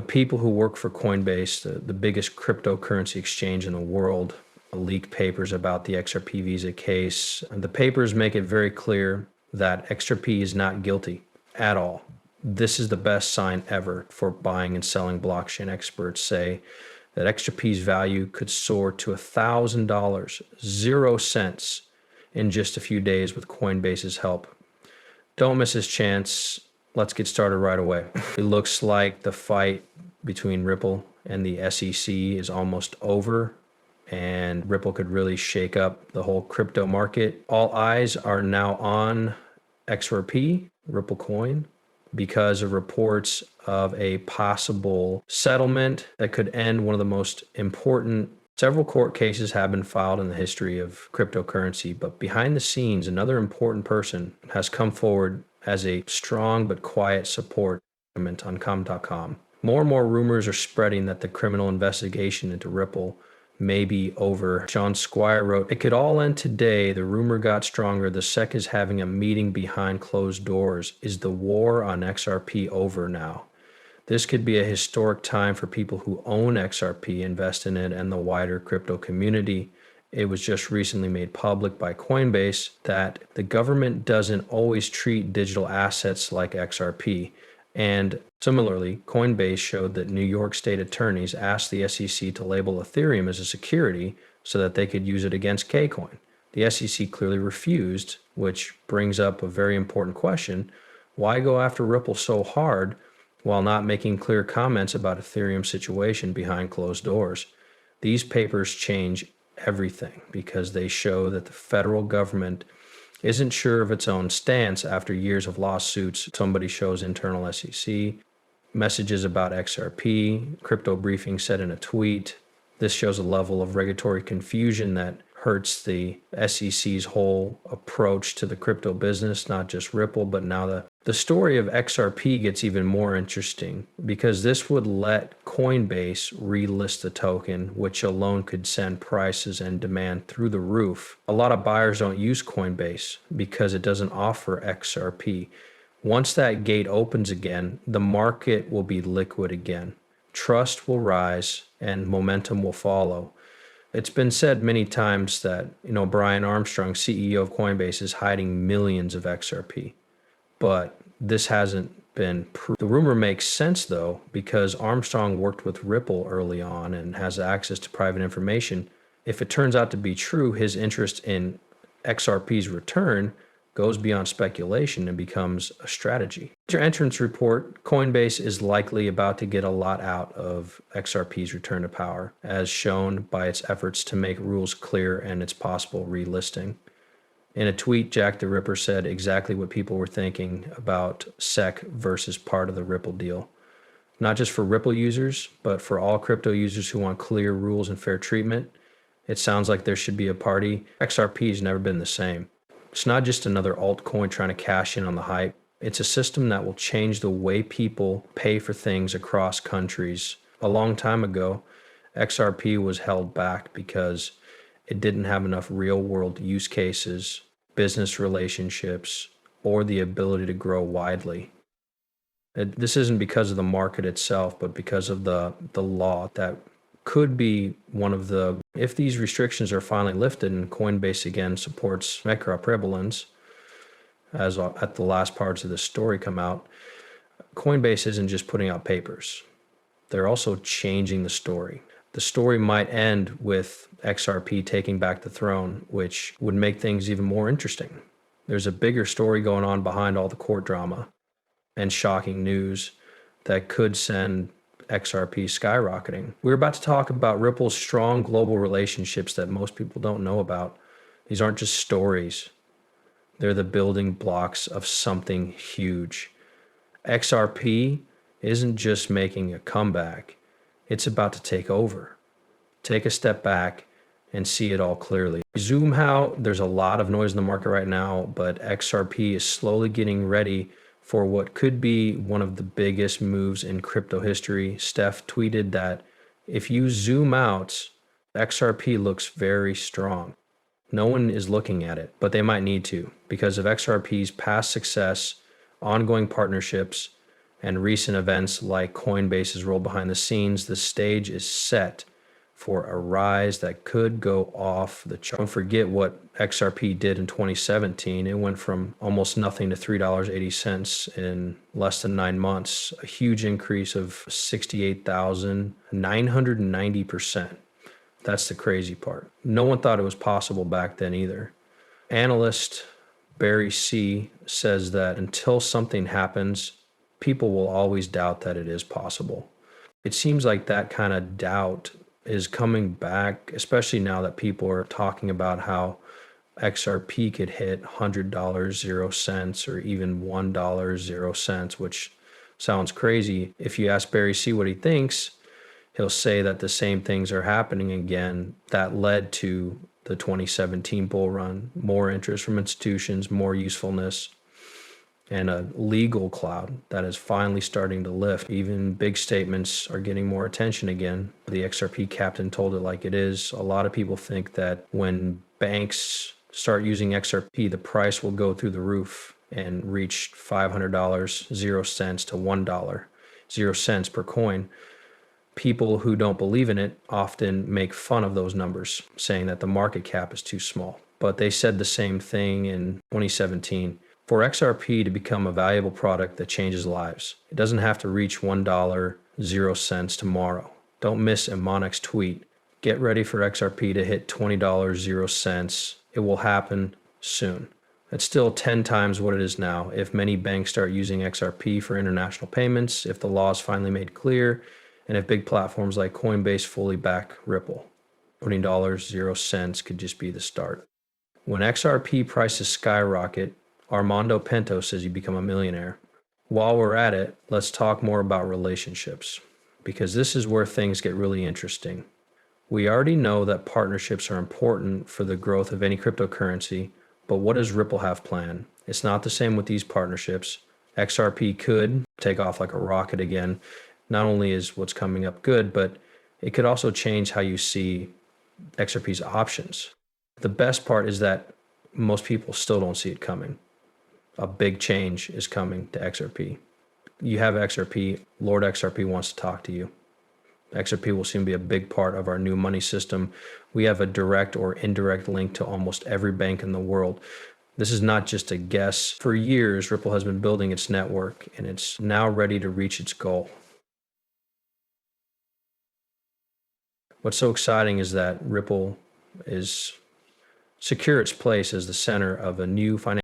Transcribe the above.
people who work for Coinbase, the biggest cryptocurrency exchange in the world, leaked papers about the XRP Visa case. And the papers make it very clear that XRP is not guilty at all. This is the best sign ever for buying and selling. Blockchain experts say that XRP's value could soar to $1,000, 0 cents, in just a few days with Coinbase's help. Don't miss this chance. Let's get started right away. It looks like the fight between Ripple and the SEC is almost over, and Ripple could really shake up the whole crypto market. All eyes are now on XRP, Ripple coin, because of reports of a possible settlement that could end one of the most important. Several court cases have been filed in the history of cryptocurrency, but behind the scenes, another important person has come forward as a strong but quiet support on com.com. More and more rumors are spreading that the criminal investigation into Ripple may be over. John Squire wrote, "It could all end today. The rumor got stronger. The SEC is having a meeting behind closed doors. Is the war on XRP over now? This could be a historic time for people who own XRP, invest in it, and the wider crypto community." It was just recently made public by Coinbase that the government doesn't always treat digital assets like XRP. And similarly, Coinbase showed that New York state attorneys asked the SEC to label Ethereum as a security so that they could use it against Kcoin. The SEC clearly refused, which brings up a very important question. Why go after Ripple so hard while not making clear comments about Ethereum's situation behind closed doors? These papers change everything because they show that the federal government isn't sure of its own stance after years of lawsuits. Somebody shows internal SEC messages about XRP. Crypto Briefing said in a tweet, this shows a level of regulatory confusion that hurts the SEC's whole approach to the crypto business, not just Ripple, but now the story of XRP gets even more interesting because this would let Coinbase relist the token, which alone could send prices and demand through the roof. A lot of buyers don't use Coinbase because it doesn't offer XRP. Once that gate opens again, the market will be liquid again. Trust will rise and momentum will follow. It's been said many times that, Brian Armstrong, CEO of Coinbase, is hiding millions of XRP, but this hasn't been proved. The rumor makes sense though, because Armstrong worked with Ripple early on and has access to private information. If it turns out to be true, his interest in XRP's return goes beyond speculation and becomes a strategy. Major entrance report, Coinbase is likely about to get a lot out of XRP's return to power, as shown by its efforts to make rules clear and its possible relisting. In a tweet, Jack the Ripper said exactly what people were thinking about SEC versus part of the Ripple deal. Not just for Ripple users, but for all crypto users who want clear rules and fair treatment. It sounds like there should be a party. XRP has never been the same. It's not just another altcoin trying to cash in on the hype. It's a system that will change the way people pay for things across countries. A long time ago, XRP was held back because it didn't have enough real-world use cases, business relationships, or the ability to grow widely. This isn't because of the market itself, but because of the law that could be one of the, if these restrictions are finally lifted and Coinbase again supports micro prevalence, as at the last parts of the story come out, Coinbase isn't just putting out papers. They're also changing the story. The story might end with XRP taking back the throne, which would make things even more interesting. There's a bigger story going on behind all the court drama and shocking news that could send XRP skyrocketing. We're about to talk about Ripple's strong global relationships that most people don't know about. These aren't just stories. They're the building blocks of something huge. XRP isn't just making a comeback. It's about to take over. Take a step back and see it all clearly. Zoom out, there's a lot of noise in the market right now, but XRP is slowly getting ready for what could be one of the biggest moves in crypto history. Steph tweeted that if you zoom out, XRP looks very strong. No one is looking at it, but they might need to because of XRP's past success, ongoing partnerships, And recent events like Coinbase's role behind the scenes, the stage is set for a rise that could go off the chart. Don't forget what XRP did in 2017. It went from almost nothing to $3.80 in less than 9 months, a huge increase of 68,990%. That's the crazy part. No one thought it was possible back then either. Analyst Barry C. says that until something happens, people will always doubt that it is possible. It seems like that kind of doubt is coming back, especially now that people are talking about how XRP could hit $100 0 cents or even $1 0 cents, which sounds crazy. If you ask Barry C. what he thinks, he'll say that the same things are happening again that led to the 2017 bull run, more interest from institutions, more usefulness, and a legal cloud that is finally starting to lift. Even big statements are getting more attention again. The XRP captain told it like it is. A lot of people think that when banks start using XRP, the price will go through the roof and reach $500 0 cents to $1 0 cents per coin. People who don't believe in it often make fun of those numbers, saying that the market cap is too small. But they said the same thing in 2017. For XRP to become a valuable product that changes lives, it doesn't have to reach $1 0 cents tomorrow. Don't miss Imonix's tweet. Get ready for XRP to hit $20 0 cents. It will happen soon. It's still 10 times what it is now. If many banks start using XRP for international payments, if the law is finally made clear, and if big platforms like Coinbase fully back Ripple, $20 0 cents could just be the start. When XRP prices skyrocket, Armando Pinto says you become a millionaire. While we're at it, let's talk more about relationships, because this is where things get really interesting. We already know that partnerships are important for the growth of any cryptocurrency, but what does Ripple have planned? It's not the same with these partnerships. XRP could take off like a rocket again. Not only is what's coming up good, but it could also change how you see XRP's options. The best part is that most people still don't see it coming. A big change is coming to XRP. You have XRP, Lord XRP wants to talk to you. XRP will soon be a big part of our new money system. We have a direct or indirect link to almost every bank in the world. This is not just a guess. For years, Ripple has been building its network, and it's now ready to reach its goal. What's so exciting is that Ripple is secure its place as the center of a new financial